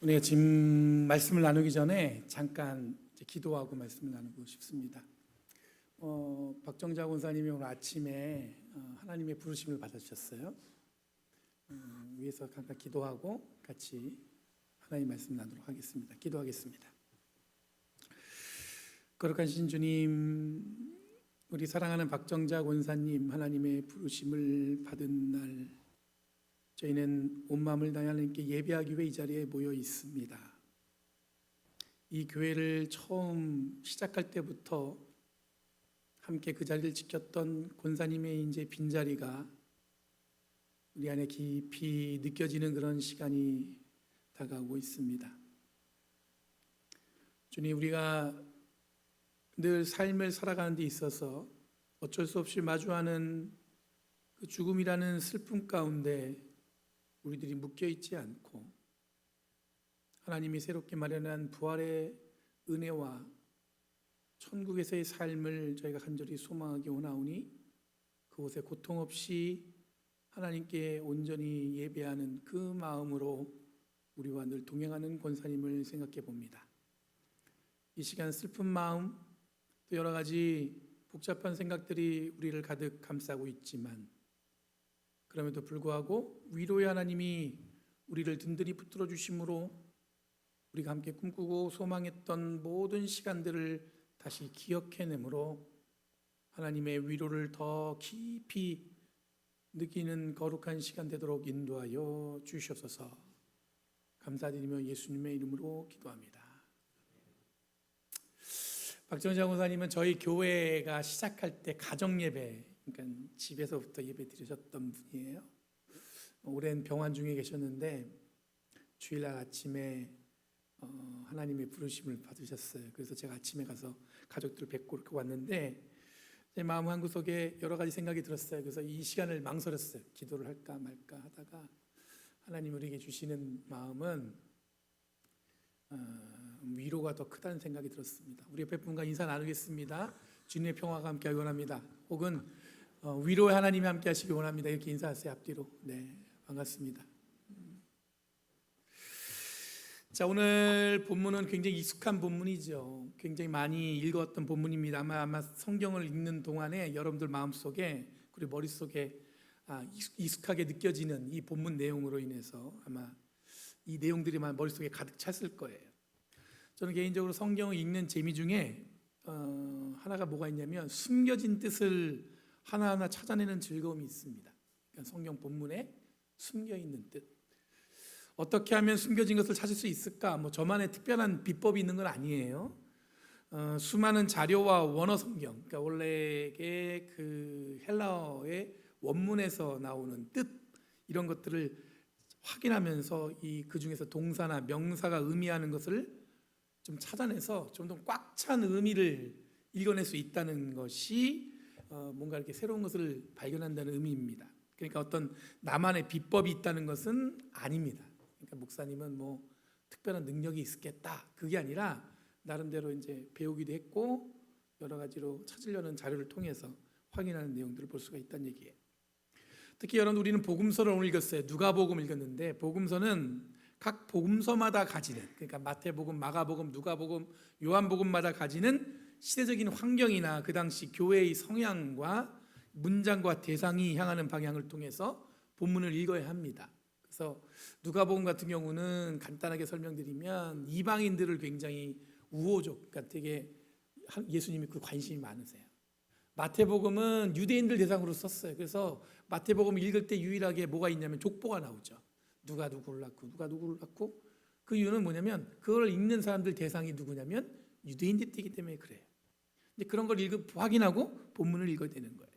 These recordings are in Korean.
우리가 지금 말씀을 나누기 전에 잠깐 기도하고 말씀을 나누고 싶습니다. 박정자 권사님이 오늘 아침에 하나님의 부르심을 받으셨어요. 위에서 잠깐 기도하고 같이 하나님 말씀 나누도록 하겠습니다. 기도하겠습니다. 거룩하신 주님, 우리 사랑하는 박정자 권사님 하나님의 부르심을 받은 날, 저희는 온 마음을 다해 하나님께 예배하기 위해 이 자리에 모여 있습니다. 이 교회를 처음 시작할 때부터 함께 그 자리를 지켰던 권사님의 이제 빈자리가 우리 안에 깊이 느껴지는 그런 시간이 다가오고 있습니다. 주님, 우리가 늘 삶을 살아가는 데 있어서 어쩔 수 없이 마주하는 그 죽음이라는 슬픔 가운데 우리들이 묶여있지 않고 하나님이 새롭게 마련한 부활의 은혜와 천국에서의 삶을 저희가 간절히 소망하기 원하오니 그곳에 고통 없이 하나님께 온전히 예배하는 그 마음으로 우리와 늘 동행하는 권사님을 생각해 봅니다. 이 시간 슬픈 마음, 또 여러 가지 복잡한 생각들이 우리를 가득 감싸고 있지만 그럼에도 불구하고 위로의 하나님이 우리를 든든히 붙들어 주심으로 우리가 함께 꿈꾸고 소망했던 모든 시간들을 다시 기억해내므로 하나님의 위로를 더 깊이 느끼는 거룩한 시간 되도록 인도하여 주시옵소서. 감사드리며 예수님의 이름으로 기도합니다. 박정자 권사님은 저희 교회가 시작할 때 가정예배, 그러니까 집에서부터 예배 드리셨던 분이에요. 오랜 병환 중에 계셨는데 주일날 아침에 하나님의 부르심을 받으셨어요. 그래서 제가 아침에 가서 가족들 뵙고 이렇게 왔는데 제 마음 한구석에 여러 가지 생각이 들었어요. 그래서 이 시간을 망설였어요. 기도를 할까 말까 하다가 하나님 우리에게 주시는 마음은 위로가 더 크다는 생각이 들었습니다. 우리 옆에 분과 인사 나누겠습니다. 주님의 평화가 함께하기 원합니다. 혹은 위로의 하나님이 함께 하시기 원합니다. 이렇게 인사하세요. 앞뒤로. 네, 반갑습니다. 자, 오늘 본문은 굉장히 익숙한 본문이죠. 굉장히 많이 읽었던 본문입니다. 아마 성경을 읽는 동안에 여러분들 마음속에 그리고 머릿속에 익숙하게 느껴지는 이 본문 내용으로 인해서 아마 이 내용들이 머릿속에 가득 찼을 거예요. 저는 개인적으로 성경을 읽는 재미 중에 하나가 뭐가 있냐면 숨겨진 뜻을 하나하나 찾아내는 즐거움이 있습니다. 그러니까 성경 본문에 숨겨있는 뜻, 어떻게 하면 숨겨진 것을 찾을 수 있을까? 저만의 특별한 비법이 있는 건 아니에요. 수많은 자료와 원어 성경, 그러니까 원래의 그 헬라어의 원문에서 나오는 뜻, 이런 것들을 확인하면서 그 중에서 동사나 명사가 의미하는 것을 좀 찾아내서 좀 더 꽉 찬 의미를 읽어낼 수 있다는 것이 뭔가 이렇게 새로운 것을 발견한다는 의미입니다. 그러니까 어떤 나만의 비법이 있다는 것은 아닙니다. 그러니까 목사님은 특별한 능력이 있겠다, 그게 아니라 나름대로 이제 배우기도 했고 여러 가지로 찾으려는 자료를 통해서 확인하는 내용들을 볼 수가 있다는 얘기예요. 특히 여러분, 우리는 복음서를 오늘 읽었어요. 누가복음을 읽었는데 복음서는 각 복음서마다 가지는, 그러니까 마태복음, 마가복음, 누가복음, 요한복음마다 가지는 시대적인 환경이나 그 당시 교회의 성향과 문장과 대상이 향하는 방향을 통해서 본문을 읽어야 합니다. 그래서 누가복음 같은 경우는 간단하게 설명드리면 이방인들을 굉장히 우호적, 그러니까 되게 예수님이 그 관심이 많으세요. 마태복음은 유대인들 대상으로 썼어요. 그래서 마태복음 읽을 때 유일하게 뭐가 있냐면 족보가 나오죠. 누가 누구를 낳고 누가 누구를 낳고, 그 이유는 뭐냐면 그걸 읽는 사람들 대상이 누구냐면 유대인들이기 때문에 그래요. 근데 그런 걸 확인하고 본문을 읽어야 되는 거예요.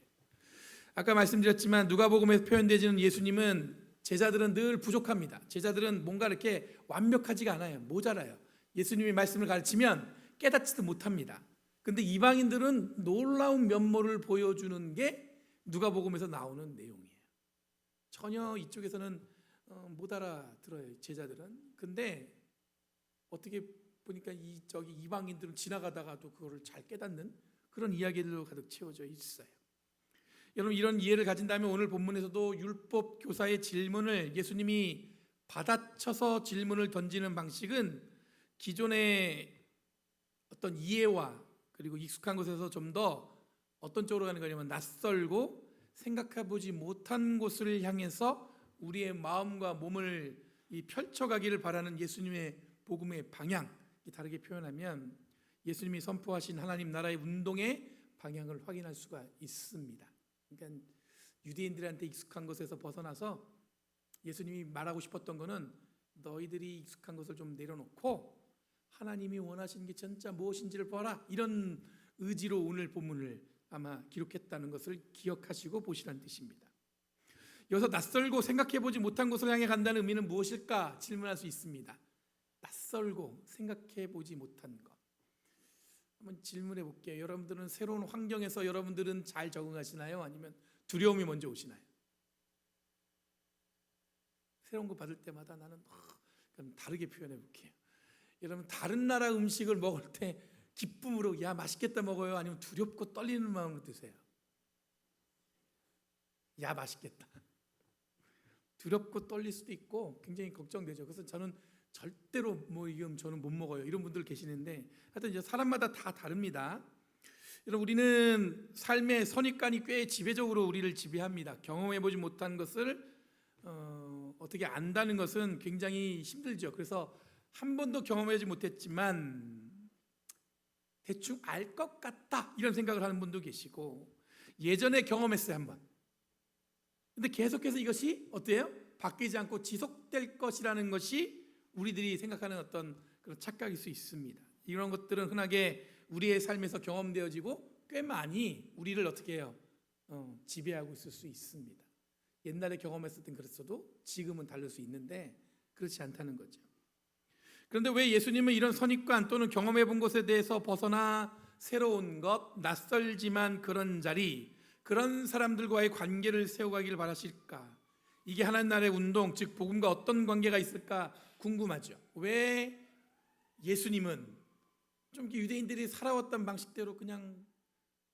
아까 말씀드렸지만 누가복음에서 표현되지는 예수님은 제자들은 늘 부족합니다. 제자들은 뭔가 이렇게 완벽하지가 않아요. 모자라요. 예수님이 말씀을 가르치면 깨닫지도 못합니다. 근데 이방인들은 놀라운 면모를 보여주는 게 누가복음에서 나오는 내용이에요. 전혀 이쪽에서는 못 알아들어요, 제자들은. 근데 어떻게 보니까 이방인들은 지나가다가도 그거를 잘 깨닫는 그런 이야기들로 가득 채워져 있어요. 여러분, 이런 이해를 가진다면 오늘 본문에서도 율법 교사의 질문을 예수님이 받아쳐서 질문을 던지는 방식은 기존의 어떤 이해와 그리고 익숙한 곳에서 좀 더 어떤 쪽으로 가는 거냐면 낯설고 생각해보지 못한 곳을 향해서 우리의 마음과 몸을 펼쳐가기를 바라는 예수님의 복음의 방향, 다르게 표현하면 예수님이 선포하신 하나님 나라의 운동의 방향을 확인할 수가 있습니다. 그러니까 유대인들한테 익숙한 것에서 벗어나서 예수님이 말하고 싶었던 것은 너희들이 익숙한 것을 좀 내려놓고 하나님이 원하시는 게 진짜 무엇인지를 보아라, 이런 의지로 오늘 본문을 아마 기록했다는 것을 기억하시고 보시라는 뜻입니다. 여기서 낯설고 생각해보지 못한 곳을 향해 간다는 의미는 무엇일까 질문할 수 있습니다. 낯설고 생각해보지 못한 것, 한번 질문해 볼게요. 여러분들은 새로운 환경에서 여러분들은 잘 적응하시나요? 아니면 두려움이 먼저 오시나요? 새로운 거 받을 때마다 나는 그럼 다르게 표현해 볼게요. 여러분, 다른 나라 음식을 먹을 때 기쁨으로 야 맛있겠다 먹어요? 아니면 두렵고 떨리는 마음으로 드세요? 야 맛있겠다. 두렵고 떨릴 수도 있고 굉장히 걱정되죠. 그래서 저는 절대로 뭐 이건 저는 못 먹어요, 이런 분들 계시는데, 하여튼 이제 사람마다 다 다릅니다. 여러분, 우리는 삶의 선입관이 꽤 지배적으로 우리를 지배합니다. 경험해보지 못한 것을 어떻게 안다는 것은 굉장히 힘들죠. 그래서 한 번도 경험하지 못했지만 대충 알 것 같다, 이런 생각을 하는 분도 계시고, 예전에 경험했어요 한번. 근데 계속해서 이것이 어때요? 바뀌지 않고 지속될 것이라는 것이 우리들이 생각하는 어떤 그런 착각일 수 있습니다. 이런 것들은 흔하게 우리의 삶에서 경험되어지고 꽤 많이 우리를 어떻게 해요? 지배하고 있을 수 있습니다. 옛날에 경험했을 땐 그랬어도 지금은 다를 수 있는데 그렇지 않다는 거죠. 그런데 왜 예수님은 이런 선입관 또는 경험해 본 것에 대해서 벗어나 새로운 것, 낯설지만 그런 자리, 그런 사람들과의 관계를 세워가기를 바라실까? 이게 하나님 나라의 운동, 즉 복음과 어떤 관계가 있을까 궁금하죠. 왜 예수님은 좀 유대인들이 살아왔던 방식대로 그냥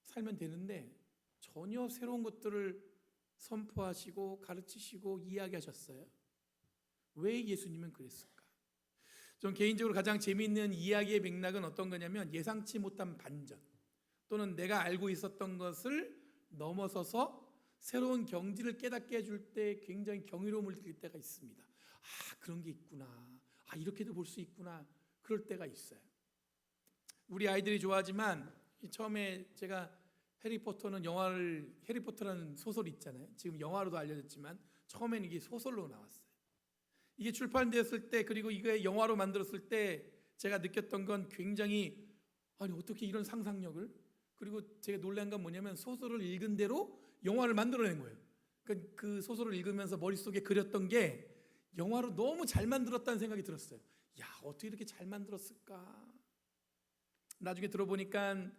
살면 되는데 전혀 새로운 것들을 선포하시고 가르치시고 이야기하셨어요? 왜 예수님은 그랬을까? 좀 개인적으로 가장 재미있는 이야기의 맥락은 어떤 거냐면, 예상치 못한 반전 또는 내가 알고 있었던 것을 넘어서서 새로운 경지를 깨닫게 해줄 때 굉장히 경이로움을 느낄 때가 있습니다. 아, 그런 게 있구나. 아, 이렇게도 볼 수 있구나. 그럴 때가 있어요. 우리 아이들이 좋아하지만 처음에 제가 해리포터는 해리포터라는 소설이 있잖아요. 지금 영화로도 알려졌지만 처음에는 이게 소설로 나왔어요. 이게 출판되었을 때, 그리고 이게 영화로 만들었을 때 제가 느꼈던 건 굉장히, 아니 어떻게 이런 상상력을, 그리고 제가 놀란 건 뭐냐면 소설을 읽은 대로 영화를 만들어낸 거예요. 그러니까 그 소설을 읽으면서 머릿속에 그렸던 게 영화로 너무 잘 만들었다는 생각이 들었어요. 야, 어떻게 이렇게 잘 만들었을까? 나중에 들어보니까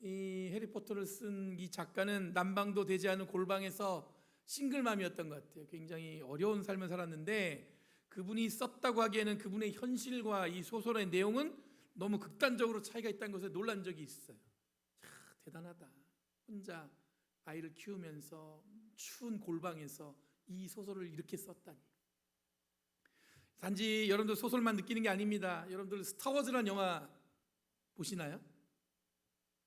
이 해리포터를 쓴 이 작가는 난방도 되지 않은 골방에서 싱글맘이었던 것 같아요. 굉장히 어려운 삶을 살았는데 그분이 썼다고 하기에는 그분의 현실과 이 소설의 내용은 너무 극단적으로 차이가 있다는 것에 놀란 적이 있어요. 대단하다. 혼자 아이를 키우면서 추운 골방에서 이 소설을 이렇게 썼다니. 단지 여러분들 소설만 느끼는 게 아닙니다. 여러분들 스타워즈라는 영화 보시나요?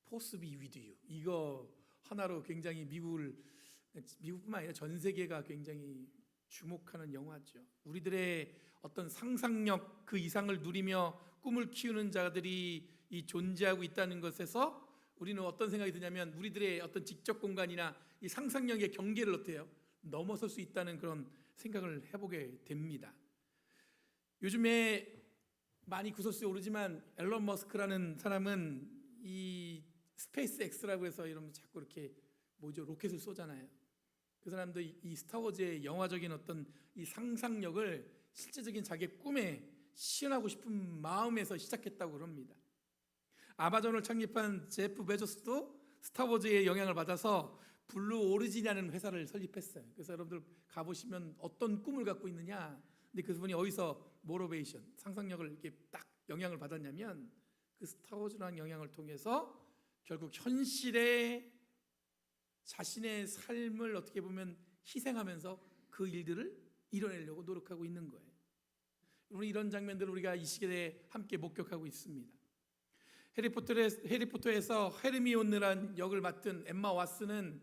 포스 비 위드 유. 이거 하나로 굉장히 미국뿐만 아니라 전 세계가 굉장히 주목하는 영화죠. 우리들의 어떤 상상력 그 이상을 누리며 꿈을 키우는 자들이 이 존재하고 있다는 것에서 우리는 어떤 생각이 드냐면, 우리들의 어떤 지적 공간이나 이 상상력의 경계를 어때요? 넘어설 수 있다는 그런 생각을 해보게 됩니다. 요즘에 많이 구설수에 오르지만 앨런 머스크라는 사람은 이 스페이스 X라고 해서 이러면 자꾸 이렇게 로켓을 쏘잖아요. 그 사람도 이 스타워즈의 영화적인 어떤 이 상상력을 실제적인 자기의 꿈에 실현하고 싶은 마음에서 시작했다고 그럽니다. 아마존을 창립한 제프 베조스도 스타워즈의 영향을 받아서 블루 오리진이라는 회사를 설립했어요. 그래서 여러분들 가보시면 어떤 꿈을 갖고 있느냐, 근데 그분이 어디서 모티베이션, 상상력을 이렇게 딱 영향을 받았냐면 그 스타워즈라는 영향을 통해서 결국 현실에 자신의 삶을 어떻게 보면 희생하면서 그 일들을 이뤄내려고 노력하고 있는 거예요. 우리 이런 장면들을 우리가 이 시기에 함께 목격하고 있습니다. 해리포터에서 헤르미온느란 역을 맡은 엠마 왓슨은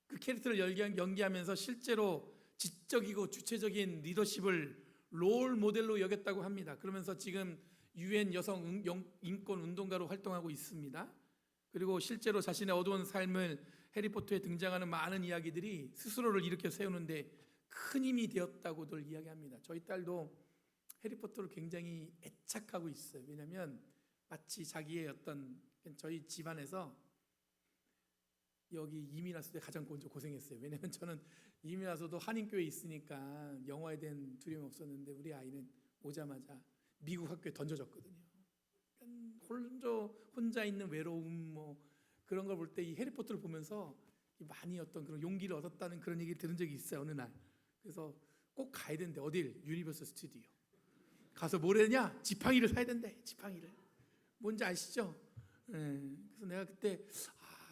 그 캐릭터를 연기하면서 실제로 지적이고 주체적인 리더십을 롤 모델로 여겼다고 합니다. 그러면서 지금 UN 여성 인권 운동가로 활동하고 있습니다. 그리고 실제로 자신의 어두운 삶을 해리포터에 등장하는 많은 이야기들이 스스로를 일으켜 세우는데 큰 힘이 되었다고들 이야기합니다. 저희 딸도 해리포터를 굉장히 애착하고 있어요. 왜냐하면 마치 자기의 어떤, 저희 집안에서 여기 이민 왔을 때 가장 먼저 고생했어요. 왜냐하면 저는 이민 와서도 한인교회에 있으니까 영어에 대한 두려움이 없었는데 우리 아이는 오자마자 미국 학교에 던져졌거든요. 혼자 있는 외로움 뭐 그런 걸 볼 때 이 해리포터를 보면서 많이 어떤 그런 용기를 얻었다는 그런 얘기를 들은 적이 있어요. 어느 날. 그래서 꼭 가야 된대. 어딜? 유니버설 스튜디오. 가서 뭘 했냐? 지팡이를 사야 된대. 지팡이를. 뭔지 아시죠? 네. 그래서 내가 그때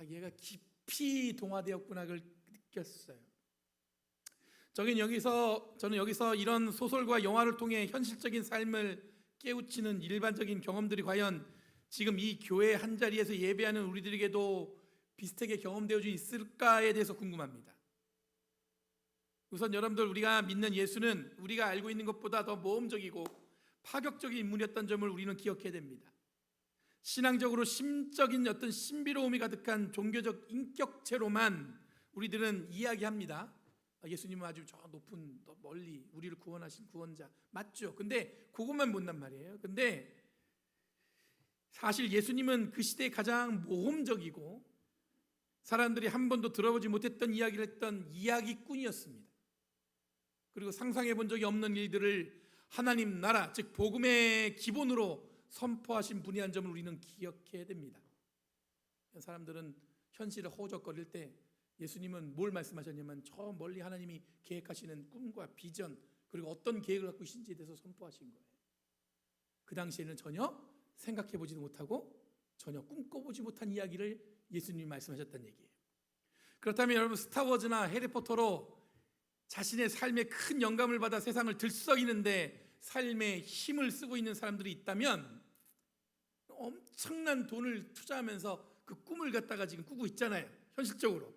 얘가 깊이 동화되었구나 그걸 느꼈어요. 저는 여기서 이런 소설과 영화를 통해 현실적인 삶을 깨우치는 일반적인 경험들이 과연 지금 이 교회 한자리에서 예배하는 우리들에게도 비슷하게 경험되어져 있을까에 대해서 궁금합니다. 우선 여러분들, 우리가 믿는 예수는 우리가 알고 있는 것보다 더 모험적이고 파격적인 인물이었던 점을 우리는 기억해야 됩니다. 신앙적으로 심적인 어떤 신비로움이 가득한 종교적 인격체로만 우리들은 이야기합니다. 예수님은 아주 저 높은 멀리 우리를 구원하신 구원자 맞죠? 근데 그것만 본단 말이에요. 근데 사실 예수님은 그 시대에 가장 모험적이고 사람들이 한 번도 들어보지 못했던 이야기를 했던 이야기꾼이었습니다. 그리고 상상해 본 적이 없는 일들을 하나님 나라, 즉 복음의 기본으로 선포하신 분이라는 점을 우리는 기억해야 됩니다. 사람들은 현실을 허우적거릴 때 예수님은 뭘 말씀하셨냐면 저 멀리 하나님이 계획하시는 꿈과 비전, 그리고 어떤 계획을 갖고 계신지에 대해서 선포하신 거예요. 그 당시에는 전혀 생각해 보지도 못하고 전혀 꿈꿔보지 못한 이야기를 예수님이 말씀하셨다는 얘기예요. 그렇다면 여러분, 스타워즈나 해리포터로 자신의 삶에 큰 영감을 받아 세상을 들썩이는데 삶에 힘을 쓰고 있는 사람들이 있다면 엄청난 돈을 투자하면서 그 꿈을 갖다가 지금 꾸고 있잖아요. 현실적으로.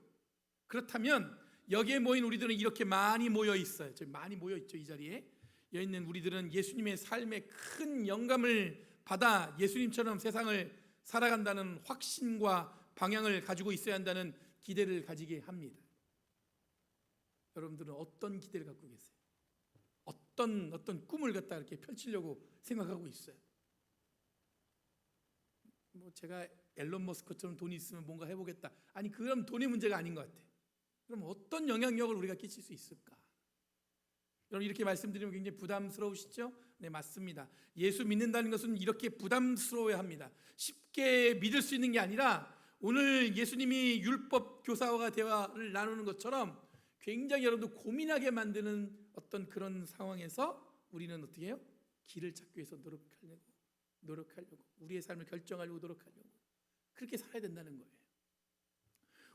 그렇다면 여기에 모인 우리들은 이렇게 많이 모여 있어요. 저희 많이 모여 있죠. 이 자리에 여기 있는 우리들은 예수님의 삶에 큰 영감을 받아 예수님처럼 세상을 살아간다는 확신과 방향을 가지고 있어야 한다는 기대를 가지게 합니다. 여러분들은 어떤 기대를 갖고 계세요? 어떤 꿈을 갖다 이렇게 펼치려고 생각하고 있어요? 제가 앨런 머스크처럼 돈이 있으면 뭔가 해보겠다. 아니, 그럼 돈의 문제가 아닌 것 같아요. 그럼 어떤 영향력을 우리가 끼칠 수 있을까? 여러분, 이렇게 말씀드리면 굉장히 부담스러우시죠? 네, 맞습니다. 예수 믿는다는 것은 이렇게 부담스러워야 합니다. 쉽게 믿을 수 있는 게 아니라 오늘 예수님이 율법 교사와 대화를 나누는 것처럼 굉장히 여러분들 고민하게 만드는 어떤 그런 상황에서 우리는 어떻게 해요? 길을 찾기 위해서 노력하려고 우리의 삶을 결정하려고 노력하려고 그렇게 살아야 된다는 거예요.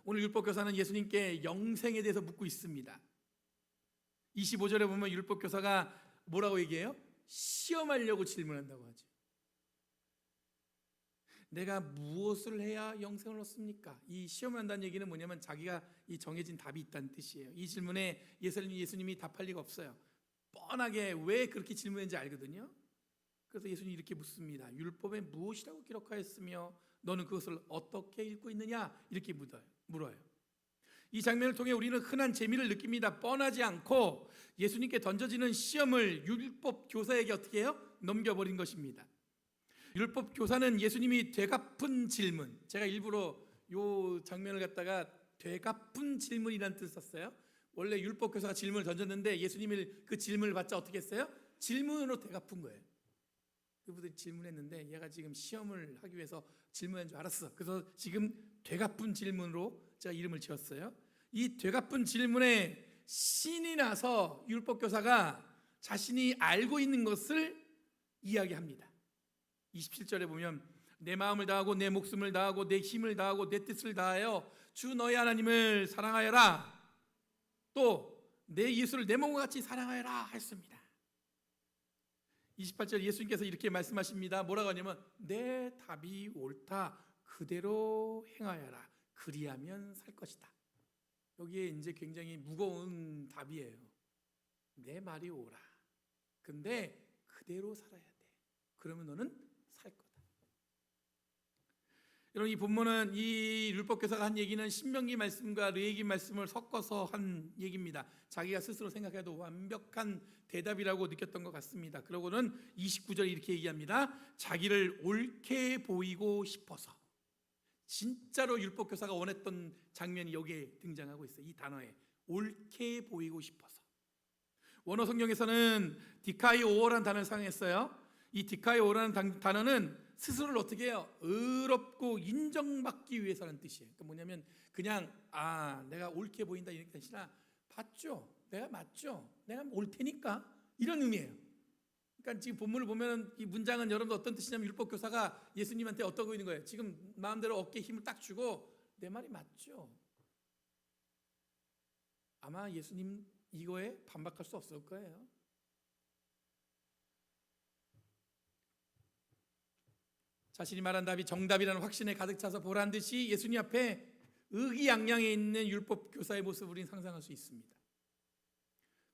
오늘 율법교사는 예수님께 영생에 대해서 묻고 있습니다. 25절에 보면 율법교사가 뭐라고 얘기해요? 시험하려고 질문한다고 하죠. 내가 무엇을 해야 영생을 얻습니까? 이 시험을 한다는 얘기는 뭐냐면 자기가 이 정해진 답이 있다는 뜻이에요. 이 질문에 예수님이 답할 리가 없어요. 뻔하게 왜 그렇게 질문했는지 알거든요. 그래서 예수님이 이렇게 묻습니다. 율법에 무엇이라고 기록하였으며 너는 그것을 어떻게 읽고 있느냐? 이렇게 물어요. 이 장면을 통해 우리는 흔한 재미를 느낍니다. 뻔하지 않고 예수님께 던져지는 시험을 율법 교사에게 어떻게 해요? 넘겨버린 것입니다. 율법 교사는 예수님이 되갚은 질문, 제가 일부러 이 장면을 갖다가 되갚은 질문이라는 뜻을 썼어요. 원래 율법 교사가 질문을 던졌는데 예수님이 그 질문을 받자 어떻게 했어요? 질문으로 되갚은 거예요. 그분들이 질문했는데 얘가 지금 시험을 하기 위해서 질문한 줄 알았어. 그래서 지금 되갚은 질문으로 제가 이름을 지었어요. 이 되갚은 질문에 신이 나서 율법교사가 자신이 알고 있는 것을 이야기합니다. 27절에 보면 내 마음을 다하고 내 목숨을 다하고 내 힘을 다하고 내 뜻을 다하여 주 너희 하나님을 사랑하여라. 또 내 이웃을 내 몸과 같이 사랑하여라 했습니다. 28절 예수님께서 이렇게 말씀하십니다. 뭐라고 하냐면 내 답이 옳다. 그대로 행하여라. 그리하면 살 것이다. 여기에 이제 굉장히 무거운 답이에요. 내 말이 옳아. 근데 그대로 살아야 돼. 그러면 너는 살 거다. 여러분, 이 본문은 이 율법교사가 한 얘기는 신명기 말씀과 레위기 말씀을 섞어서 한 얘기입니다. 자기가 스스로 생각해도 완벽한 대답이라고 느꼈던 것 같습니다. 그러고는 29절에 이렇게 얘기합니다. 자기를 옳게 보이고 싶어서. 진짜로 율법교사가 원했던 장면이 여기에 등장하고 있어요. 이 단어에 옳게 보이고 싶어서. 원어 성경에서는 디카이오라는 단어를 사용했어요. 이 디카이오라는 단어는 스스로를 어떻게 해요? 의롭고 인정받기 위해서라는 뜻이에요. 그러니까 뭐냐면 그냥 내가 옳게 보인다 이런 뜻이 아니라 봤죠? 내가 맞죠? 내가 올 테니까 이런 의미예요. 그러니까 지금 본문을 보면 이 문장은 여러분들 어떤 뜻이냐면 율법교사가 예수님한테 어떠고 있는 거예요? 지금 마음대로 어깨에 힘을 딱 주고 내 말이 맞죠? 아마 예수님 이거에 반박할 수 없을 거예요. 자신이 말한 답이 정답이라는 확신에 가득 차서 보란 듯이 예수님 앞에 의기양양해 있는 율법교사의 모습을 우리는 상상할 수 있습니다.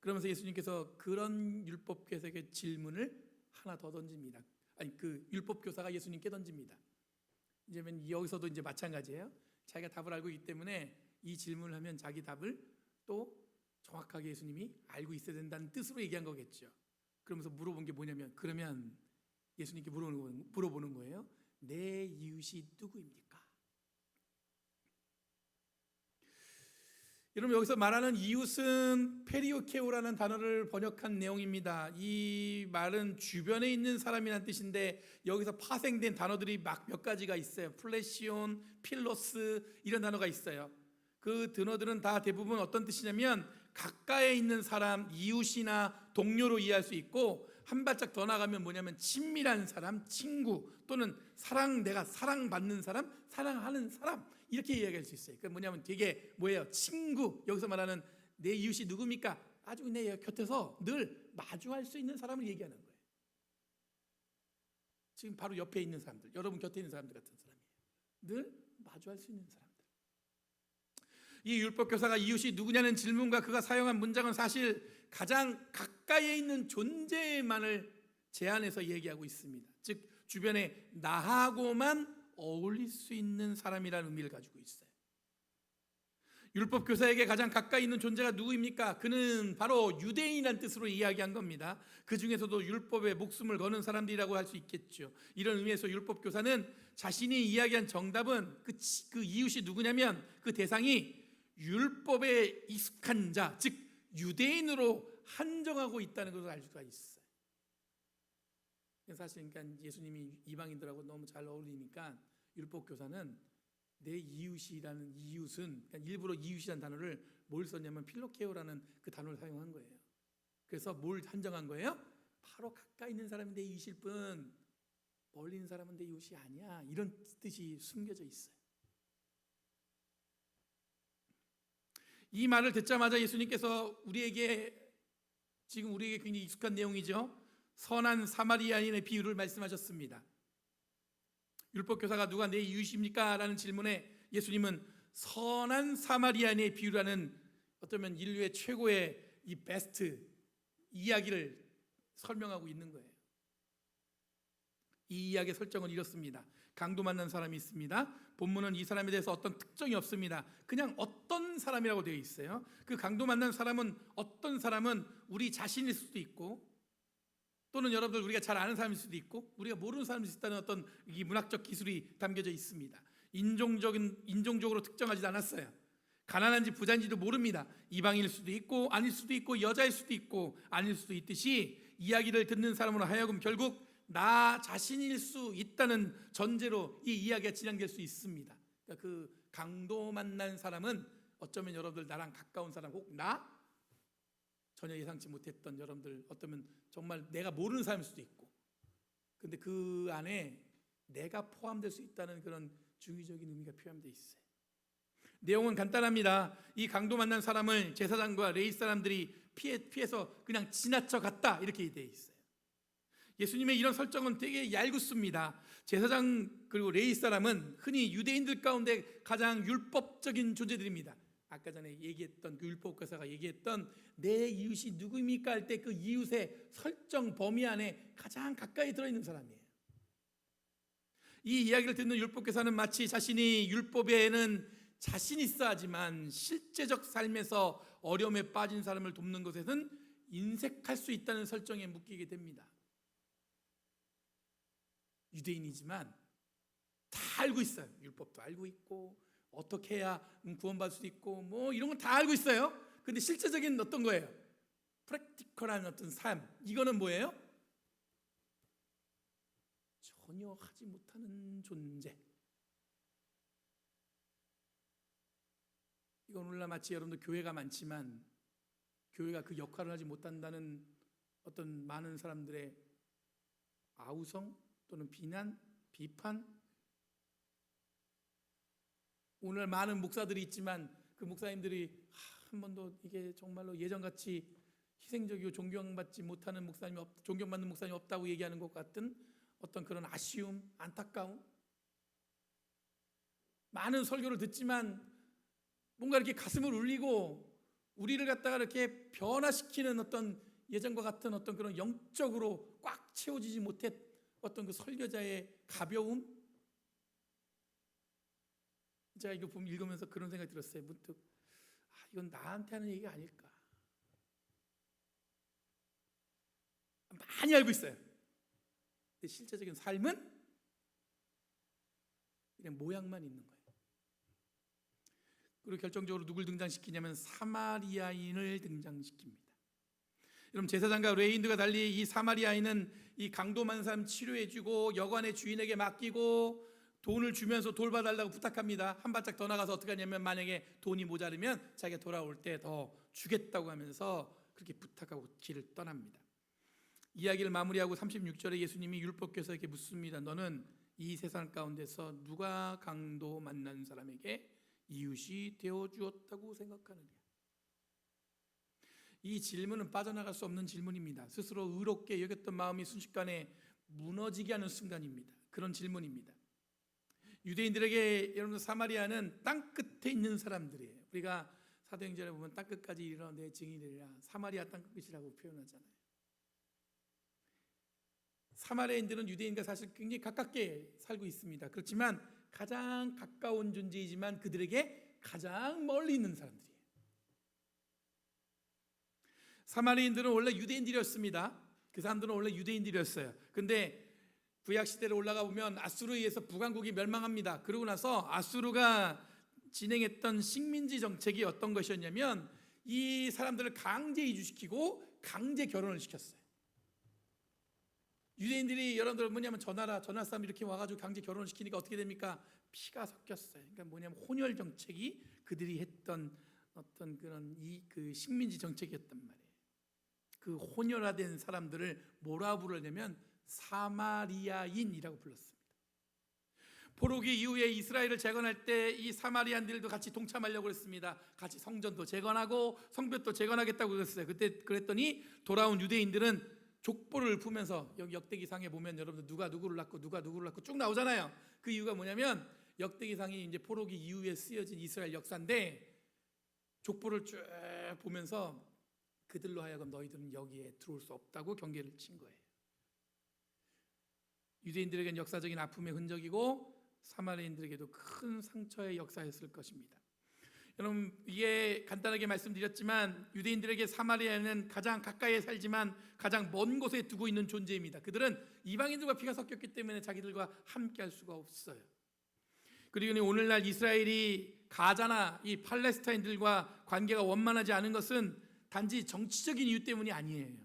그러면서 예수님께서 그런 율법교사에게 질문을 하나 더 던집니다. 그 율법교사가 예수님께 던집니다. 이제는 여기서도 이제 마찬가지예요. 자기가 답을 알고 있기 때문에 이 질문을 하면 자기 답을 또 정확하게 예수님이 알고 있어야 된다는 뜻으로 얘기한 거겠죠. 그러면서 물어본 게 뭐냐면 그러면 예수님께 물어보는 거예요. 내 이웃이 누구입니까? 여러분, 여기서 말하는 이웃은 페리오케오라는 단어를 번역한 내용입니다. 이 말은 주변에 있는 사람이라는 뜻인데 여기서 파생된 단어들이 막 몇 가지가 있어요. 플레시온, 필로스 이런 단어가 있어요. 그 단어들은 다 대부분 어떤 뜻이냐면 가까이에 있는 사람, 이웃이나 동료로 이해할 수 있고 한 발짝 더 나가면 뭐냐면 친밀한 사람, 친구 또는 내가 사랑받는 사람, 사랑하는 사람 이렇게 이야기할 수 있어요. 그러니까 뭐냐면 되게 뭐예요? 친구. 여기서 말하는 내 이웃이 누굽니까? 아주 내 곁에서 늘 마주할 수 있는 사람을 얘기하는 거예요. 지금 바로 옆에 있는 사람들, 여러분 곁에 있는 사람들 같은 사람이에요. 늘 마주할 수 있는 사람들. 이 율법교사가 이웃이 누구냐는 질문과 그가 사용한 문장은 사실 가장 가까이에 있는 존재만을 제한해서 얘기하고 있습니다. 즉 주변에 나하고만 어울릴 수 있는 사람이라는 의미를 가지고 있어요. 율법교사에게 가장 가까이 있는 존재가 누구입니까? 그는 바로 유대인이라는 뜻으로 이야기한 겁니다. 그 중에서도 율법에 목숨을 거는 사람들이라고 할 수 있겠죠. 이런 의미에서 율법교사는 자신이 이야기한 정답은 그 이웃이 누구냐면 그 대상이 율법에 익숙한 자, 즉 유대인으로 한정하고 있다는 것을 알 수가 있어요. 사실 그러니까 예수님이 이방인들하고 너무 잘 어울리니까 율법교사는 내 이웃이라는 이웃은 그러니까 일부러 이웃이라는 단어를 뭘 썼냐면 필로케오라는 그 단어를 사용한 거예요. 그래서 뭘 한정한 거예요? 바로 가까이 있는 사람이 내 이웃일 뿐 멀리 있는 사람은 내 이웃이 아니야. 이런 뜻이 숨겨져 있어요. 이 말을 듣자마자 예수님께서 우리에게 굉장히 익숙한 내용이죠. 선한 사마리아인의 비유를 말씀하셨습니다. 율법교사가 누가 내 이웃입니까? 라는 질문에 예수님은 선한 사마리아인의 비유라는 어쩌면 인류의 최고의 이 베스트 이야기를 설명하고 있는 거예요. 이 이야기의 설정은 이렇습니다. 강도 만난 사람이 있습니다. 본문은 이 사람에 대해서 어떤 특정이 없습니다. 그냥 어떤 사람이라고 되어 있어요. 그 강도 만난 사람은 어떤 사람은 우리 자신일 수도 있고 또는 여러분들 우리가 잘 아는 사람일 수도 있고 우리가 모르는 사람일 수 있다는 어떤 이 문학적 기술이 담겨져 있습니다. 인종적으로 특정하지 않았어요. 가난한지 부자인지도 모릅니다. 이방인일 수도 있고 아닐 수도 있고 여자일 수도 있고 아닐 수도 있듯이 이야기를 듣는 사람으로 하여금 결국 나 자신일 수 있다는 전제로 이 이야기가 진행될 수 있습니다. 그러니까 그 강도 만난 사람은 어쩌면 여러분들 나랑 가까운 사람 혹 나 전혀 예상치 못했던 여러분들 어쩌면 정말 내가 모르는 사람일 수도 있고 근데 그 안에 내가 포함될 수 있다는 그런 중의적인 의미가 표현되어 있어요. 내용은 간단합니다. 이 강도 만난 사람을 제사장과 레위 사람들이 피해서 그냥 지나쳐 갔다 이렇게 되어 있어요. 예수님의 이런 설정은 되게 얄궂습니다. 제사장 그리고 레위 사람은 흔히 유대인들 가운데 가장 율법적인 존재들입니다. 아까 전에 얘기했던 그 율법교사가 얘기했던 내 이웃이 누구입니까 할 때 그 이웃의 설정 범위 안에 가장 가까이 들어있는 사람이에요. 이 이야기를 듣는 율법교사는 마치 자신이 율법에는 자신 있어 하지만 실제적 삶에서 어려움에 빠진 사람을 돕는 것에는 인색할 수 있다는 설정에 묶이게 됩니다. 유대인이지만 다 알고 있어요. 율법도 알고 있고 어떻게 해야 구원받을 수 있고 뭐 이런 건 다 알고 있어요. 근데 실제적인 어떤 거예요? 프랙티컬한 어떤 삶, 이거는 뭐예요? 전혀 하지 못하는 존재. 이건 오늘날 마치 여러분들 교회가 많지만 교회가 그 역할을 하지 못한다는 어떤 많은 사람들의 아우성 또는 비난, 비판. 오늘 많은 목사들이 있지만 그 목사님들이 한 번도 이게 정말로 예전같이 희생적이고 존경받지 못하는 목사님이 존경받는 목사님이 없다고 얘기하는 것 같은 어떤 그런 아쉬움, 안타까움. 많은 설교를 듣지만 뭔가 이렇게 가슴을 울리고 우리를 갖다가 이렇게 변화시키는 어떤 예전과 같은 어떤 그런 영적으로 꽉 채워지지 못했 어떤 그 설교자의 가벼움. 제가 이거 보면 읽으면서 그런 생각이 들었어요. 문득 이건 나한테 하는 얘기가 아닐까. 많이 알고 있어요. 근데 실제적인 삶은 그냥 모양만 있는 거예요. 그리고 결정적으로 누굴 등장시키냐면 사마리아인을 등장시킵니다. 여러분, 제사장과 레위인들과 달리 이 사마리아인은 이 강도 많은 사람 치료해주고 여관의 주인에게 맡기고 돈을 주면서 돌봐달라고 부탁합니다. 한 발짝 더 나가서 어떻게 하냐면 만약에 돈이 모자르면 자기가 돌아올 때 더 주겠다고 하면서 그렇게 부탁하고 길을 떠납니다. 이야기를 마무리하고 36절에 예수님이 율법교사에게 묻습니다. 너는 이 세상 가운데서 누가 강도 만난 사람에게 이웃이 되어주었다고 생각하느냐? 이 질문은 빠져나갈 수 없는 질문입니다. 스스로 의롭게 여겼던 마음이 순식간에 무너지게 하는 순간입니다. 그런 질문입니다. 유대인들에게 여러분 사마리아는 땅끝에 있는 사람들이에요. 우리가 사도행전에 보면 땅끝까지 이르러 내 증인이라 사마리아 땅끝이라고 표현하잖아요. 사마리아인들은 유대인과 사실 굉장히 가깝게 살고 있습니다. 그렇지만 가장 가까운 존재이지만 그들에게 가장 멀리 있는 사람들이에요. 사마리아인들은 원래 유대인들이었습니다. 그 사람들은 원래 유대인들이었어요. 근데 구약시대로 올라가 보면 아수르에 의해서 북왕국이 멸망합니다. 그러고 나서 아수르가 진행했던 식민지 정책이 어떤 것이었냐면 이 사람들을 강제 이주시키고 강제 결혼을 시켰어요. 유대인들이 여러분들 뭐냐면 저 나라 사람 이렇게 와가지고 강제 결혼을 시키니까 어떻게 됩니까? 피가 섞였어요. 그러니까 뭐냐면 혼혈 정책이 그들이 했던 어떤 그런 그 식민지 정책이었단 말이에요. 그 혼혈화된 사람들을 뭐라 부르냐면 사마리아인이라고 불렀습니다. 포로기 이후에 이스라엘을 재건할 때 이 사마리아인들도 같이 동참하려고 했습니다. 같이 성전도 재건하고 성벽도 재건하겠다고 그랬어요. 그때 그랬더니 돌아온 유대인들은 족보를 풀면서 여기 역대기상에 보면 여러분들 누가 누구를 낳고 누가 누구를 낳고 쭉 나오잖아요. 그 이유가 뭐냐면 역대기상이 이제 포로기 이후에 쓰여진 이스라엘 역사인데 족보를 쭉 보면서 그들로 하여금 너희들은 여기에 들어올 수 없다고 경계를 친 거예요. 유대인들에게는 역사적인 아픔의 흔적이고 사마리아인들에게도 큰 상처의 역사였을 것입니다. 여러분, 이게 간단하게 말씀드렸지만 유대인들에게 사마리아는 가장 가까이에 살지만 가장 먼 곳에 두고 있는 존재입니다. 그들은 이방인들과 피가 섞였기 때문에 자기들과 함께 할 수가 없어요. 그리고 오늘날 이스라엘이 가자나 이 팔레스타인들과 관계가 원만하지 않은 것은 단지 정치적인 이유 때문이 아니에요.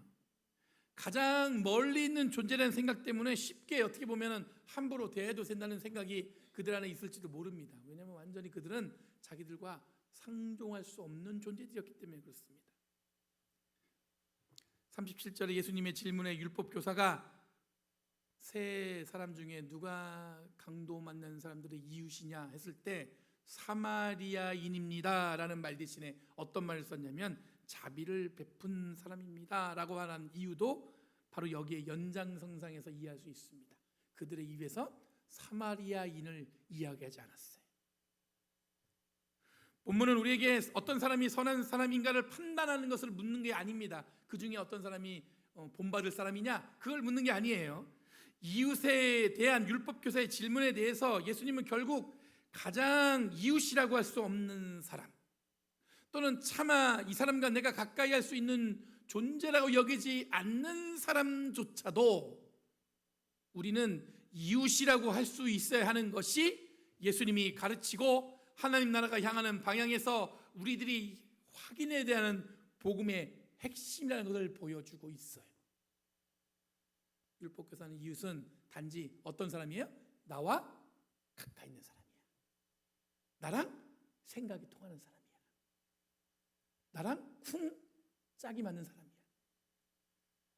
가장 멀리 있는 존재라는 생각 때문에 쉽게 어떻게 보면 함부로 대해도 된다는 생각이 그들 안에 있을지도 모릅니다. 왜냐하면 완전히 그들은 자기들과 상종할 수 없는 존재들이었기 때문에 그렇습니다. 37절에 예수님의 질문에 율법교사가 세 사람 중에 누가 강도 만난 사람들의 이웃이냐 했을 때 사마리아인입니다 라는 말 대신에 어떤 말을 썼냐면 자비를 베푼 사람입니다 라고 말한 이유도 바로 여기에 연장선상에서 이해할 수 있습니다. 그들의 입에서 사마리아인을 이야기하지 않았어요. 본문은 우리에게 어떤 사람이 선한 사람인가를 판단하는 것을 묻는 게 아닙니다. 그 중에 어떤 사람이 본받을 사람이냐, 그걸 묻는 게 아니에요. 이웃에 대한 율법 교사의 질문에 대해서 예수님은 결국 가장 이웃이라고 할 수 없는 사람, 또는 차마 이 사람과 내가 가까이 할 수 있는 존재라고 여기지 않는 사람조차도 우리는 이웃이라고 할 수 있어야 하는 것이 예수님이 가르치고 하나님 나라가 향하는 방향에서 우리들이 확인해야 되는 복음의 핵심이라는 것을 보여주고 있어요. 율법교사는 이웃은 단지 어떤 사람이에요? 나와 가까이 있는 사람이야. 나랑 생각이 통하는 사람이야. 나랑 짝이 맞는 사람이야.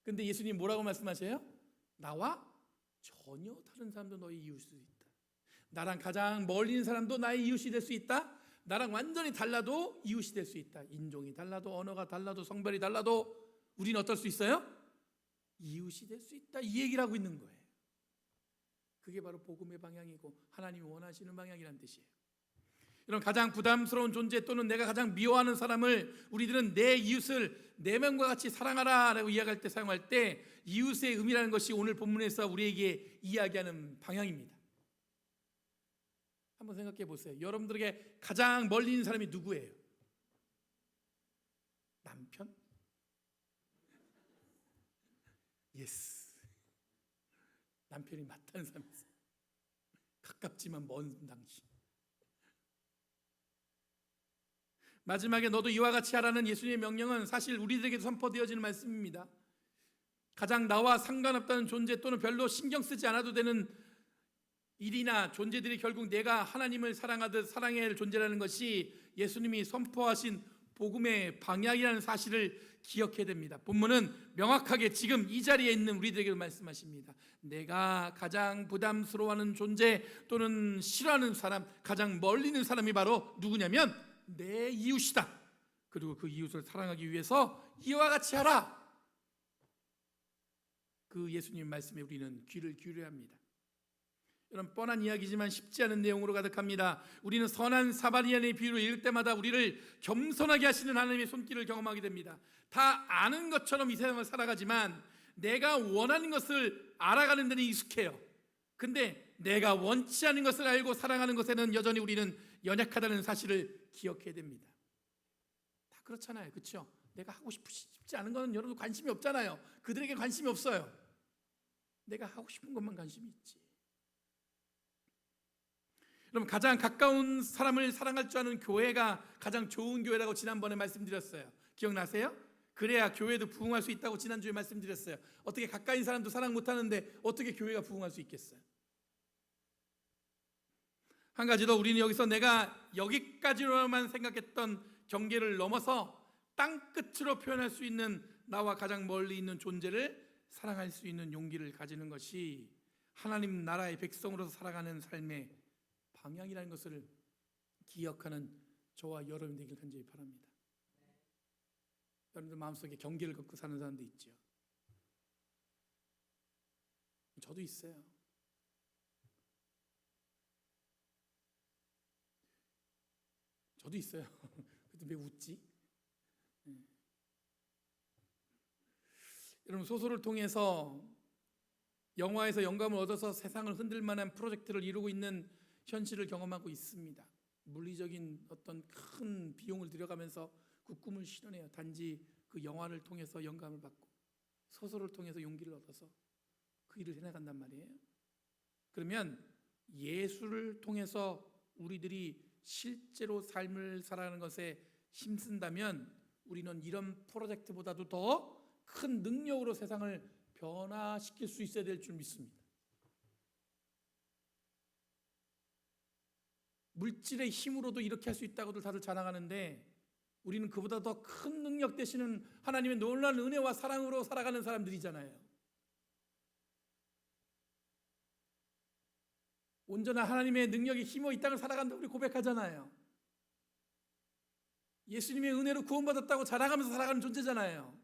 근데 예수님 뭐라고 말씀하세요? 나와 전혀 다른 사람도 너희 이웃일 수 있다. 나랑 가장 멀리 있는 사람도 나의 이웃이 될 수 있다. 나랑 완전히 달라도 이웃이 될 수 있다. 인종이 달라도, 언어가 달라도, 성별이 달라도 우리는 어떨 수 있어요? 이웃이 될 수 있다. 이 얘기를 하고 있는 거예요. 그게 바로 복음의 방향이고 하나님이 원하시는 방향이란 뜻이에요. 이런 가장 부담스러운 존재 또는 내가 가장 미워하는 사람을 우리들은 내 이웃을 내 명과 같이 사랑하라라고 이야기할 때, 사용할 때 이웃의 의미라는 것이 오늘 본문에서 우리에게 이야기하는 방향입니다. 한번 생각해 보세요. 여러분들에게 가장 멀리 있는 사람이 누구예요? 남편? 예스. 남편이 맞다는 사람이 있어요. 가깝지만 먼 당신. 마지막에 너도 이와 같이 하라는 예수님의 명령은 사실 우리들에게도 선포되어지는 말씀입니다. 가장 나와 상관없다는 존재 또는 별로 신경 쓰지 않아도 되는 일이나 존재들이 결국 내가 하나님을 사랑하듯 사랑해야 할 존재라는 것이 예수님이 선포하신 복음의 방향이라는 사실을 기억해야 됩니다. 본문은 명확하게 지금 이 자리에 있는 우리들에게 말씀하십니다. 내가 가장 부담스러워하는 존재 또는 싫어하는 사람, 가장 멀리 있는 사람이 바로 누구냐면 내 이웃이다. 그리고 그 이웃을 사랑하기 위해서 이와 같이 하라. 그 예수님 말씀에 우리는 귀를 기울여야 합니다. 이런 뻔한 이야기지만 쉽지 않은 내용으로 가득합니다. 우리는 선한 사마리아인의 비유를 읽을 때마다 우리를 겸손하게 하시는 하나님의 손길을 경험하게 됩니다. 다 아는 것처럼 이 세상을 살아가지만 내가 원하는 것을 알아가는 데는 익숙해요. 근데 내가 원치 않은 것을 알고 사랑하는 것에는 여전히 우리는 연약하다는 사실을 기억해야 됩니다. 다 그렇잖아요. 그렇죠? 내가 하고 싶지 않은 건 여러분 관심이 없잖아요. 그들에게 관심이 없어요. 내가 하고 싶은 것만 관심이 있지. 여러분, 가장 가까운 사람을 사랑할 줄 아는 교회가 가장 좋은 교회라고 지난번에 말씀드렸어요. 기억나세요? 그래야 교회도 부흥할 수 있다고 지난주에 말씀드렸어요. 어떻게 가까이 있는 사람도 사랑 못하는데 어떻게 교회가 부흥할 수 있겠어요? 한 가지 더, 우리는 여기서 내가 여기까지로만 생각했던 경계를 넘어서 땅끝으로 표현할 수 있는 나와 가장 멀리 있는 존재를 사랑할 수 있는 용기를 가지는 것이 하나님 나라의 백성으로서 살아가는 삶의 방향이라는 것을 기억하는 저와 여러분 되길 간절히 바랍니다. 여러분들 마음속에 경계를 걷고 사는 사람도 있죠. 저도 있어요. 저도 있어요. 그래도 왜 웃지? 여러분, 소설을 통해서 영화에서 영감을 얻어서 세상을 흔들 만한 프로젝트를 이루고 있는 현실을 경험하고 있습니다. 물리적인 어떤 큰 비용을 들여가면서 그 꿈을 실현해요. 단지 그 영화를 통해서 영감을 받고 소설을 통해서 용기를 얻어서 그 일을 해나간단 말이에요. 그러면 예술을 통해서 우리들이 실제로 삶을 살아가는 것에 힘쓴다면 우리는 이런 프로젝트보다도 더 큰 능력으로 세상을 변화시킬 수 있어야 될 줄 믿습니다. 물질의 힘으로도 이렇게 할 수 있다고들 다들 자랑하는데 우리는 그보다 더 큰 능력 되시는 하나님의 놀라운 은혜와 사랑으로 살아가는 사람들이잖아요. 온전한 하나님의 능력이 힘으로 이 땅을 살아간다고 우리 고백하잖아요. 예수님의 은혜로 구원받았다고 자랑하면서 살아가는 존재잖아요.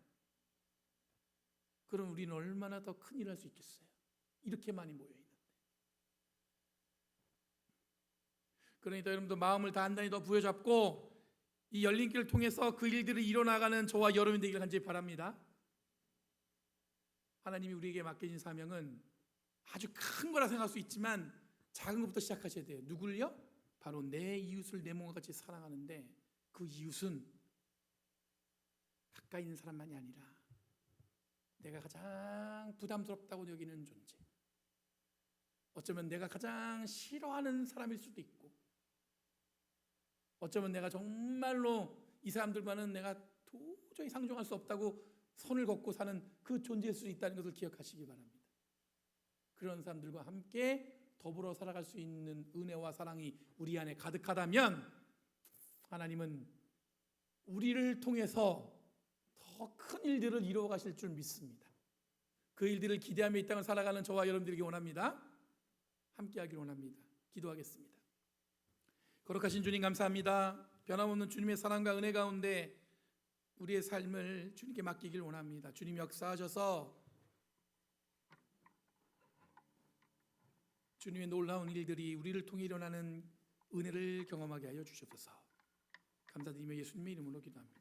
그럼 우리는 얼마나 더 큰 일을 할 수 있겠어요? 이렇게 많이 모여 있는데. 그러니까 여러분도 마음을 단단히 더 부여잡고 이 열린 길을 통해서 그 일들을 이뤄나가는 저와 여러분이 되기를 간절히 바랍니다. 하나님이 우리에게 맡겨진 사명은 아주 큰 거라 생각할 수 있지만 작은 것부터 시작하셔야 돼요. 누굴요? 바로 내 이웃을 내 몸과 같이 사랑하는데, 그 이웃은 가까이 있는 사람만이 아니라 내가 가장 부담스럽다고 여기는 존재, 어쩌면 내가 가장 싫어하는 사람일 수도 있고, 어쩌면 내가 정말로 이 사람들과는 내가 도저히 상종할 수 없다고 선을 걷고 사는 그 존재일 수 있다는 것을 기억하시기 바랍니다. 그런 사람들과 함께 더불어 살아갈 수 있는 은혜와 사랑이 우리 안에 가득하다면 하나님은 우리를 통해서 더 큰 일들을 이루어 가실 줄 믿습니다. 그 일들을 기대하며 이 땅을 살아가는 저와 여러분들에게 원합니다. 함께 하기를 원합니다. 기도하겠습니다. 거룩하신 주님, 감사합니다. 변함없는 주님의 사랑과 은혜 가운데 우리의 삶을 주님께 맡기길 원합니다. 주님 역사하셔서 주님의 놀라운 일들이 우리를 통해 일어나는 은혜를 경험하게 하여 주시옵소서. 감사드리며 예수님의 이름으로 기도합니다.